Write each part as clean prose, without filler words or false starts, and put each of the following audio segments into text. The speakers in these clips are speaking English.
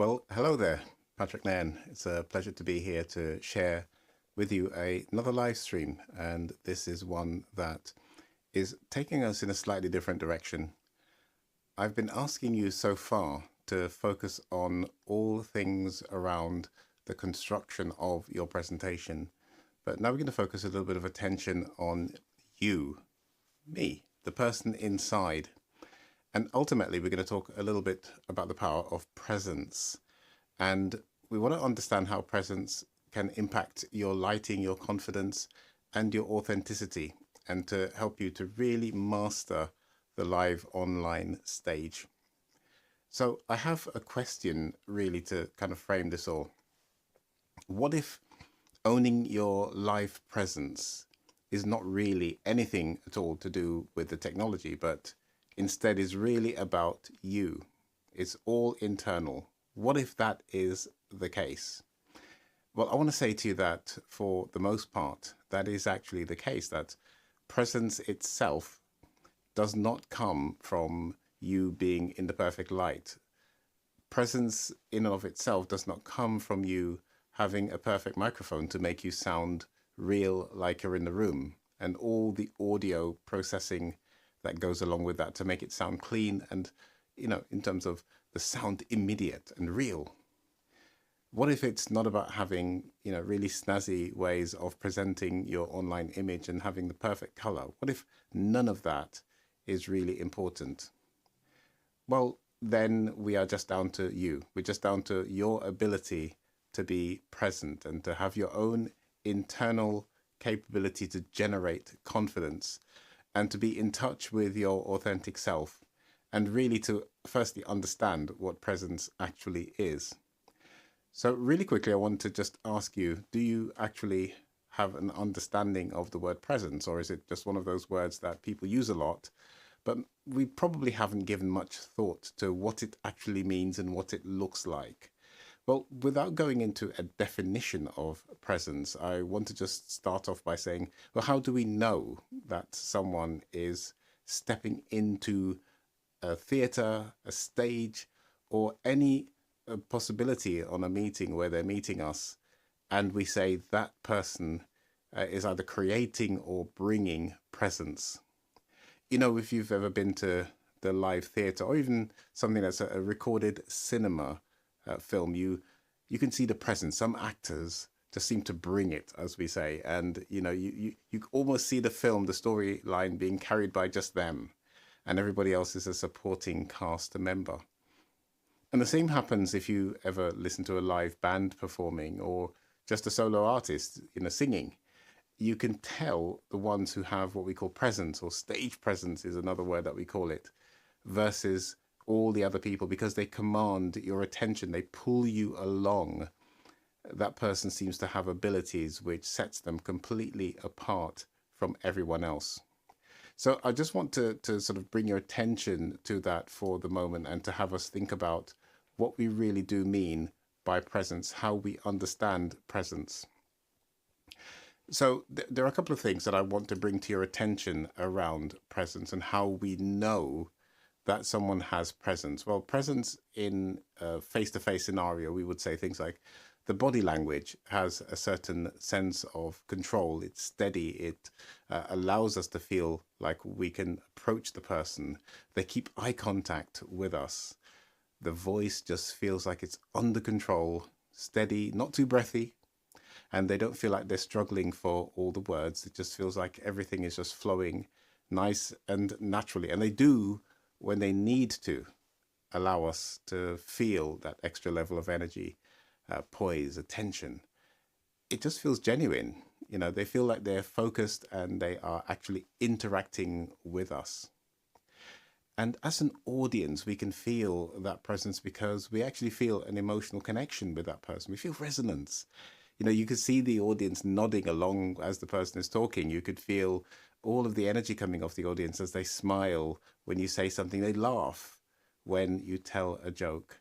Well, hello there, Patrick Nairn. It's a pleasure to be here to share with you another live stream. And this is one that is taking us in a slightly different direction. I've been asking you so far to focus on all things around the construction of your presentation. But now we're going to focus a little bit of attention on you, me, the person inside. And ultimately, we're going to talk a little bit about the power of presence. And we want to understand how presence can impact your lighting, your confidence, and your authenticity, and to help you to really master the live online stage. So I have a question really to kind of frame this all. What if owning your live presence is not really anything at all to do with the technology, but instead is really about you? It's all internal. What if that is the case? Well, I want to say to you that for the most part, that is actually the case, that presence itself does not come from you being in the perfect light. Presence in and of itself does not come from you having a perfect microphone to make you sound real, like you're in the room, and all the audio processing that goes along with that to make it sound clean and, in terms of the sound, immediate and real. What if it's not about having, really snazzy ways of presenting your online image and having the perfect color? What if none of that is really important? Well, then we are just down to you. We're just down to your ability to be present and to have your own internal capability to generate confidence and to be in touch with your authentic self, and really to firstly understand what presence actually is. So really quickly, I want to just ask you, do you actually have an understanding of the word presence, or is it just one of those words that people use a lot, but we probably haven't given much thought to what it actually means and what it looks like? Well, without going into a definition of presence, I want to just start off by saying, well, how do we know that someone is stepping into a theater, a stage, or any possibility on a meeting where they're meeting us, and we say that person is either creating or bringing presence? If you've ever been to the live theater, or even something that's a recorded cinema film, you can see the presence. Some actors just seem to bring it, as we say, and you almost see the film, the storyline being carried by just them, and everybody else is a supporting cast member. And the same happens if you ever listen to a live band performing, or just a solo artist singing. You can tell the ones who have what we call presence, or stage presence is another word that we call it, versus all the other people, because they command your attention, they pull you along. That person seems to have abilities which sets them completely apart from everyone else. So I just want to sort of bring your attention to that for the moment, and to have us think about what we really do mean by presence, how we understand presence. So there are a couple of things that I want to bring to your attention around presence and how we know that someone has presence. Well, presence in a face-to-face scenario, we would say things like the body language has a certain sense of control. It's steady. It allows us to feel like we can approach the person. They keep eye contact with us. The voice just feels like it's under control, steady, not too breathy, and they don't feel like they're struggling for all the words. It just feels like everything is just flowing nice and naturally. And they do, when they need to, allow us to feel that extra level of energy, poise, attention. It just feels genuine. They feel like they're focused and they are actually interacting with us. And as an audience, we can feel that presence because we actually feel an emotional connection with that person. We feel resonance. You could see the audience nodding along as the person is talking. You could feel all of the energy coming off the audience as they smile when you say something. They laugh when you tell a joke.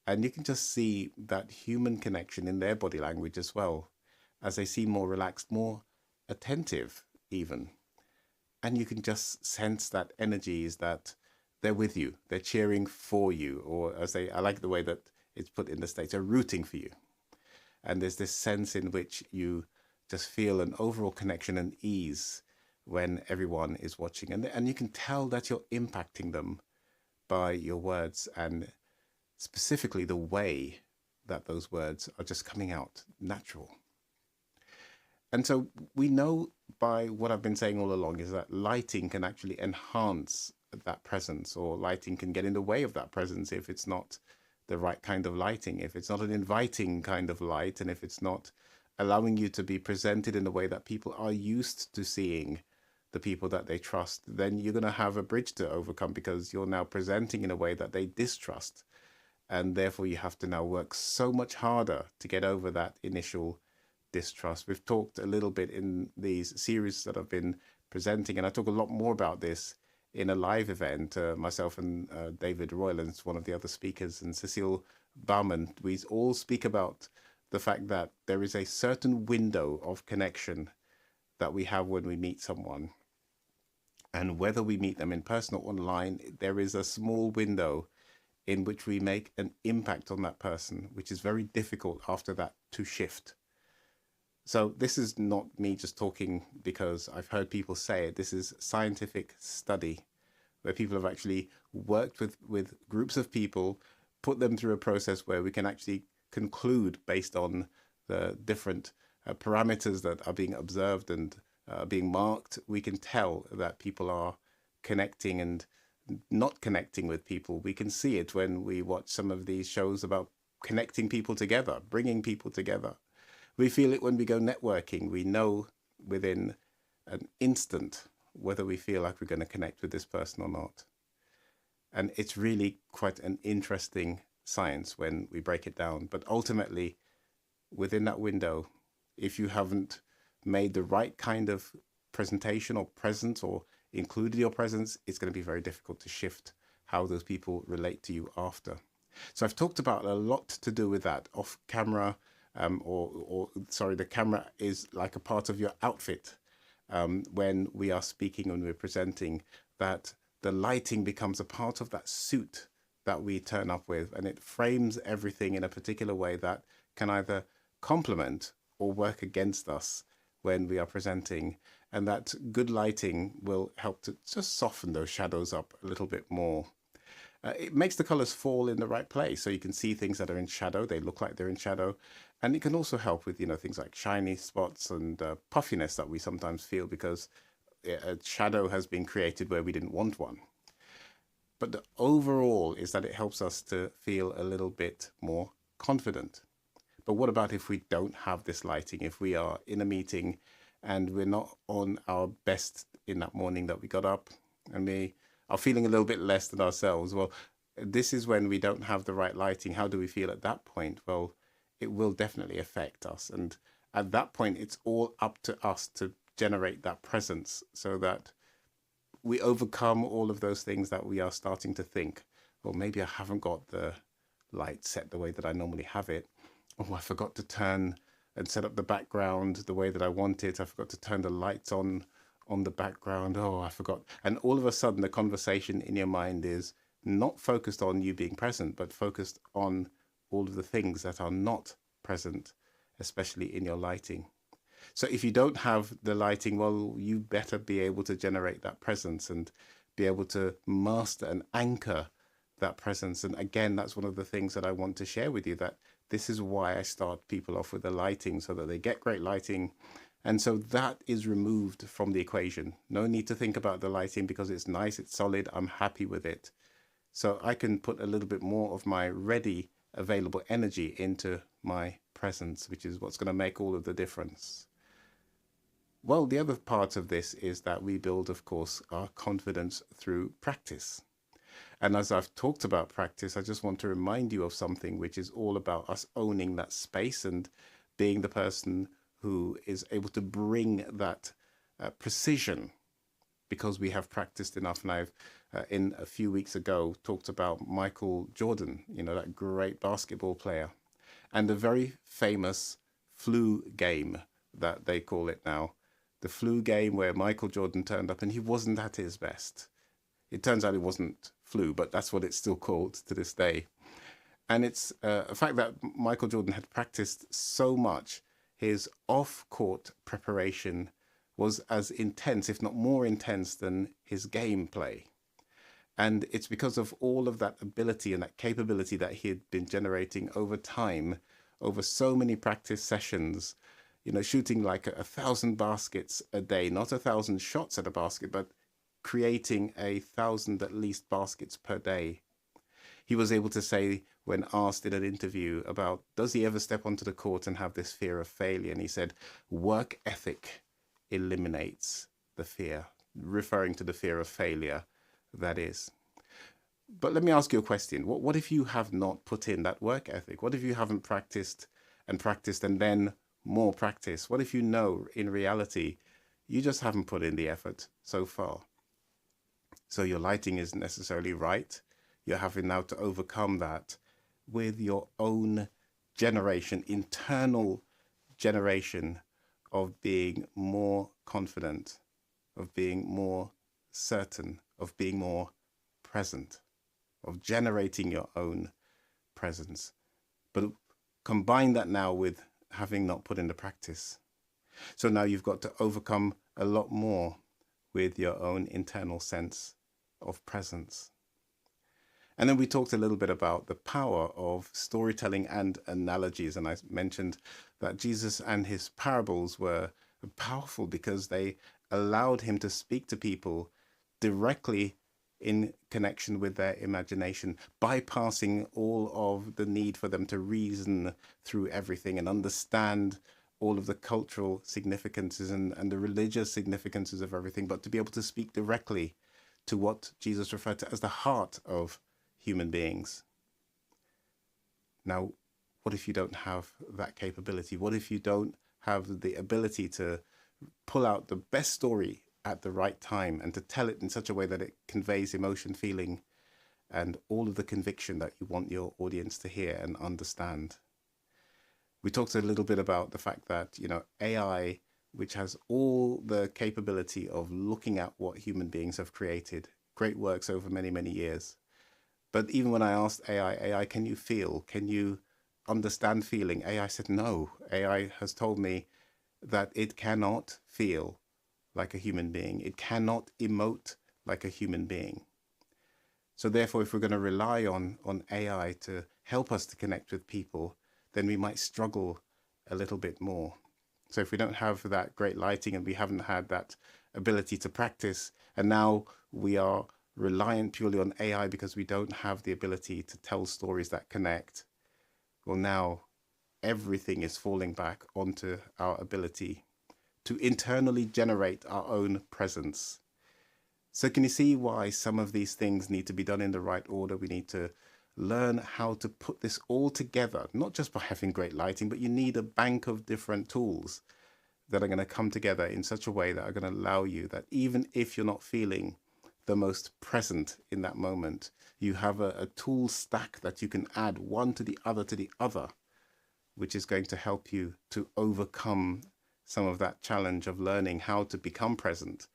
And you can just see that human connection in their body language as well, as they seem more relaxed, more attentive even. And you can just sense that energy is that they're with you, they're cheering for you, or I like the way that it's put in the States, are rooting for you. And there's this sense in which you just feel an overall connection and ease when everyone is watching. And you can tell that you're impacting them by your words, and specifically the way that those words are just coming out natural. And so we know by what I've been saying all along is that lighting can actually enhance that presence, or lighting can get in the way of that presence if it's not the right kind of lighting, if it's not an inviting kind of light, and if it's not allowing you to be presented in a way that people are used to seeing the people that they trust, then you're going to have a bridge to overcome, because you're now presenting in a way that they distrust. And therefore you have to now work so much harder to get over that initial distrust. We've talked a little bit in these series that I've been presenting, and I talk a lot more about this in a live event. Myself and David Roylands, one of the other speakers, and Cecile Baumann, we all speak about the fact that there is a certain window of connection that we have when we meet someone. And whether we meet them in person or online, there is a small window in which we make an impact on that person, which is very difficult after that to shift. So this is not me just talking because I've heard people say it. This is scientific study where people have actually worked with groups of people, put them through a process where we can actually conclude based on the different parameters that are being observed and being marked. We can tell that people are connecting and not connecting with people. We can see it when we watch some of these shows about connecting people together, bringing people together. We feel it when we go networking. We know within an instant whether we feel like we're going to connect with this person or not. And it's really quite an interesting science when we break it down. But ultimately, within that window, if you haven't made the right kind of presentation or presence or included your presence, it's going to be very difficult to shift how those people relate to you after. So I've talked about a lot to do with that off camera, the camera is like a part of your outfit when we are speaking, when we're presenting, that the lighting becomes a part of that suit that we turn up with, and it frames everything in a particular way that can either complement or work against us when we are presenting. And that good lighting will help to just soften those shadows up a little bit more. It makes the colors fall in the right place, so you can see things that are in shadow. They look like they're in shadow. And it can also help with, things like shiny spots and puffiness that we sometimes feel because a shadow has been created where we didn't want one. But the overall is that it helps us to feel a little bit more confident. But what about if we don't have this lighting? If we are in a meeting and we're not on our best in that morning that we got up, and we are feeling a little bit less than ourselves? Well, this is when we don't have the right lighting. How do we feel at that point? Well, it will definitely affect us. And at that point, it's all up to us to generate that presence so that we overcome all of those things that we are starting to think, well, maybe I haven't got the light set the way that I normally have it. Oh, I forgot to turn and set up the background the way that I want it. I forgot to turn the lights on the background. Oh, I forgot. And all of a sudden, the conversation in your mind is not focused on you being present, but focused on all of the things that are not present, especially in your lighting. So if you don't have the lighting, well, you better be able to generate that presence and be able to master and anchor that presence. And again, that's one of the things that I want to share with you, that this is why I start people off with the lighting, so that they get great lighting. And so that is removed from the equation. No need to think about the lighting because it's nice, it's solid, I'm happy with it. So I can put a little bit more of my ready available energy into my presence, which is what's going to make all of the difference. Well, the other part of this is that we build, of course, our confidence through practice. And as I've talked about practice, I just want to remind you of something which is all about us owning that space and being the person who is able to bring that precision because we have practiced enough. And I've, in a few weeks ago, talked about Michael Jordan, that great basketball player, and the very famous flu game that they call it now. The flu game where Michael Jordan turned up and he wasn't at his best. It turns out it wasn't flu, but that's what it's still called to this day. And it's a fact that Michael Jordan had practiced so much, his off-court preparation was as intense, if not more intense, than his gameplay. And it's because of all of that ability and that capability that he had been generating over time, over so many practice sessions, shooting like 1,000 baskets a day, not 1,000 shots at a basket, but creating 1,000 at least baskets per day. He was able to say, when asked in an interview about does he ever step onto the court and have this fear of failure, and he said, work ethic eliminates the fear, referring to the fear of failure, that is. But let me ask you a question. What if you have not put in that work ethic? What if you haven't practiced and then more practice? What if you know in reality you just haven't put in the effort so far? So your lighting isn't necessarily right. You're having now to overcome that with your own generation, internal generation of being more confident, of being more certain, of being more present, of generating your own presence. But combine that now with having not put in the practice. So now you've got to overcome a lot more with your own internal sense of presence. And then we talked a little bit about the power of storytelling and analogies. And I mentioned that Jesus and his parables were powerful because they allowed him to speak to people directly in connection with their imagination, bypassing all of the need for them to reason through everything and understand all of the cultural significances and the religious significances of everything, but to be able to speak directly to what Jesus referred to as the heart of human beings. Now, what if you don't have that capability? What if you don't have the ability to pull out the best story at the right time and to tell it in such a way that it conveys emotion, feeling, and all of the conviction that you want your audience to hear and understand? We talked a little bit about the fact that, AI, which has all the capability of looking at what human beings have created, great works over many, many years. But even when I asked AI, can you feel? Can you understand feeling? AI said no. AI has told me that it cannot feel like a human being. It cannot emote like a human being. So therefore, if we're going to rely on AI to help us to connect with people, then we might struggle a little bit more. So if we don't have that great lighting and we haven't had that ability to practice, and now we are reliant purely on AI because we don't have the ability to tell stories that connect, well, now everything is falling back onto our ability to internally generate our own presence. So can you see why some of these things need to be done in the right order? We need to learn how to put this all together, not just by having great lighting, but you need a bank of different tools that are going to come together in such a way that are going to allow you that even if you're not feeling the most present in that moment, you have a tool stack that you can add one to the other, which is going to help you to overcome some of that challenge of learning how to become present.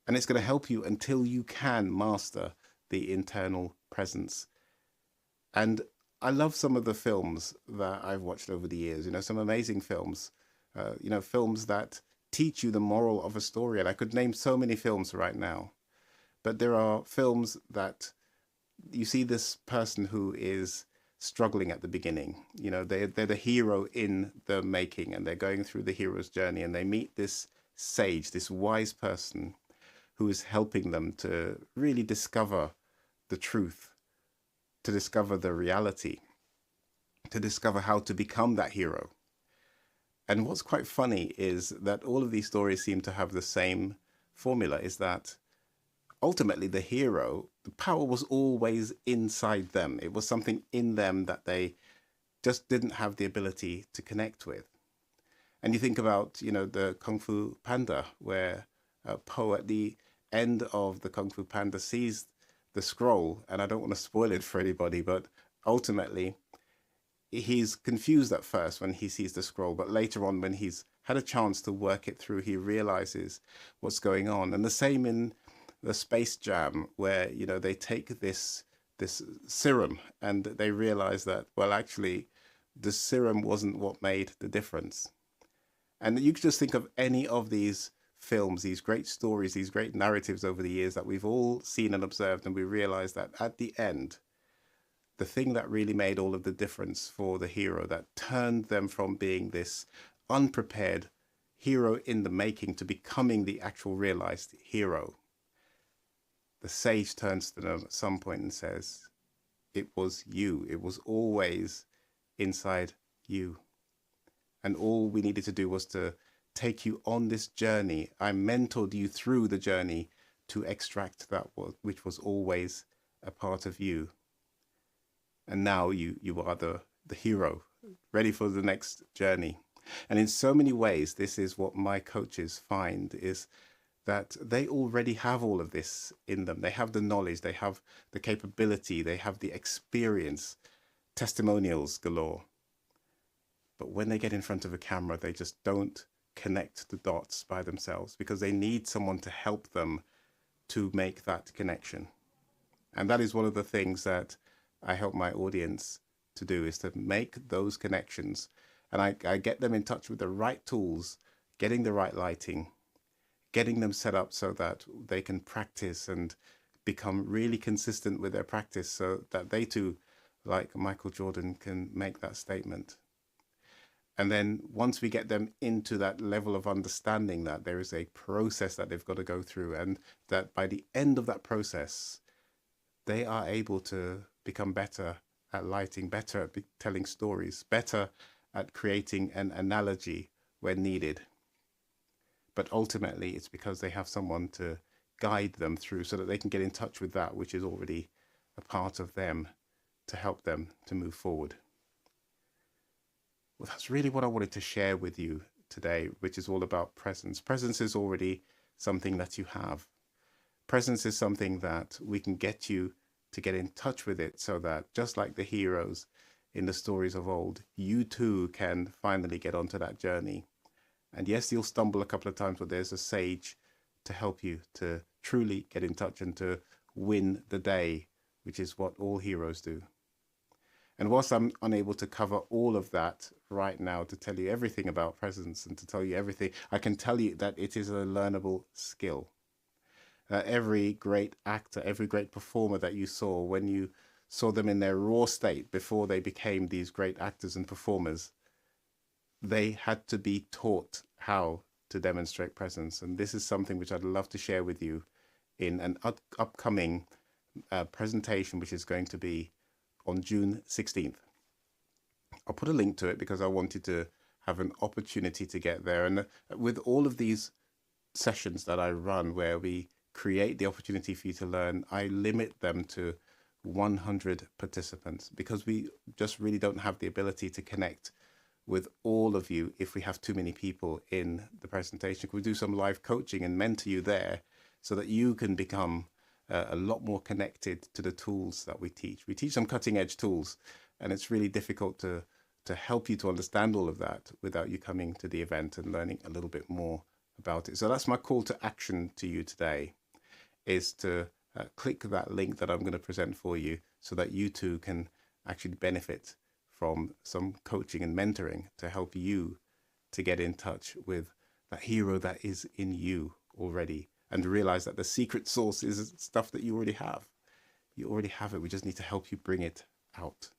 And it's going to help you until you can master the internal presence. And I love some of the films that I've watched over the years, some amazing films, films that teach you the moral of a story. And I could name so many films right now. But there are films that you see this person who is struggling at the beginning. They're the hero in the making, and they're going through the hero's journey, and they meet this sage, this wise person who is helping them to really discover the truth, to discover the reality, to discover how to become that hero. And what's quite funny is that all of these stories seem to have the same formula, is that ultimately the hero, the power was always inside them. It was something in them that they just didn't have the ability to connect with. And you think about, the Kung Fu Panda, where Po at the end of the Kung Fu Panda sees the scroll, and I don't want to spoil it for anybody, but ultimately he's confused at first when he sees the scroll, but later on when he's had a chance to work it through, he realizes what's going on. And the same in the Space Jam, where, they take this this serum, and they realized that, well, actually, the serum wasn't what made the difference. And you could just think of any of these films, these great stories, these great narratives over the years that we've all seen and observed, and we realize that at the end, the thing that really made all of the difference for the hero, that turned them from being this unprepared hero in the making to becoming the actual realized hero, the sage turns to them at some point and says, it was you. It was always inside you. And all we needed to do was to take you on this journey. I mentored you through the journey to extract that which was always a part of you. And now you are the hero, ready for the next journey. And in so many ways, this is what my coaches find, is that they already have all of this in them. They have the knowledge, they have the capability, they have the experience, testimonials galore. But when they get in front of a camera, they just don't connect the dots by themselves, because they need someone to help them to make that connection. And that is one of the things that I help my audience to do, is to make those connections. And I get them in touch with the right tools, getting the right lighting, getting them set up so that they can practice and become really consistent with their practice, so that they too, like Michael Jordan, can make that statement. And then once we get them into that level of understanding that there is a process that they've got to go through, and that by the end of that process, they are able to become better at lighting, better at telling stories, better at creating an analogy when needed. But ultimately, it's because they have someone to guide them through, so that they can get in touch with that which is already a part of them, to help them to move forward. Well, that's really what I wanted to share with you today, which is all about presence. Presence is already something that you have. Presence is something that we can get you to get in touch with it, so that just like the heroes in the stories of old, you too can finally get onto that journey. And yes, you'll stumble a couple of times, but there's a sage to help you to truly get in touch and to win the day, which is what all heroes do. And whilst I'm unable to cover all of that right now, to tell you everything about presence and to tell you everything, I can tell you that it is a learnable skill. Every great actor, every great performer that you saw, when you saw them in their raw state before they became these great actors and performers, they had to be taught how to demonstrate presence. And this is something which I'd love to share with you in an upcoming presentation, which is going to be on June 16th. I'll put a link to it because I wanted to have an opportunity to get there. And with all of these sessions that I run, where we create the opportunity for you to learn, I limit them to 100 participants, because we just really don't have the ability to connect with all of you if we have too many people in the presentation. We do some live coaching and mentor you there, so that you can become a lot more connected to the tools that we teach. We teach some cutting edge tools, and it's really difficult to help you to understand all of that without you coming to the event and learning a little bit more about it. So that's my call to action to you today, is to click that link that I'm going to present for you, so that you too can actually benefit from some coaching and mentoring to help you to get in touch with that hero that is in you already, and realize that the secret sauce is stuff that you already have. You already have it. We just need to help you bring it out.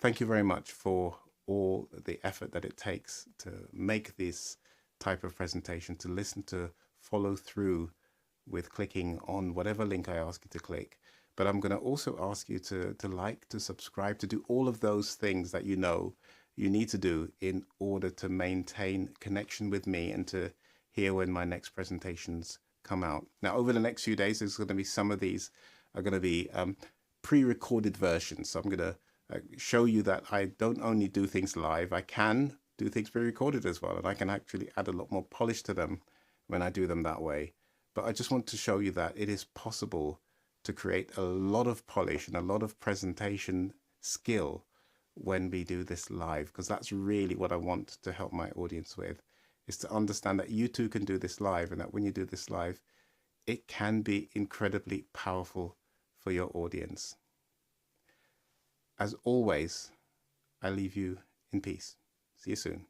Thank you very much for all the effort that it takes to make this type of presentation, to listen, to follow through with clicking on whatever link I ask you to click. But I'm going to also ask you to like, to subscribe, to do all of those things that you know you need to do in order to maintain connection with me and to hear when my next presentations come out. Now, over the next few days, there's going to be some of these are going to be pre-recorded versions. So I'm going to show you that I don't only do things live, I can do things pre-recorded as well. And I can actually add a lot more polish to them when I do them that way. But I just want to show you that it is possible to create a lot of polish and a lot of presentation skill when we do this live, because that's really what I want to help my audience with, is to understand that you too can do this live, and that when you do this live, it can be incredibly powerful for your audience. As always, I leave you in peace. See you soon.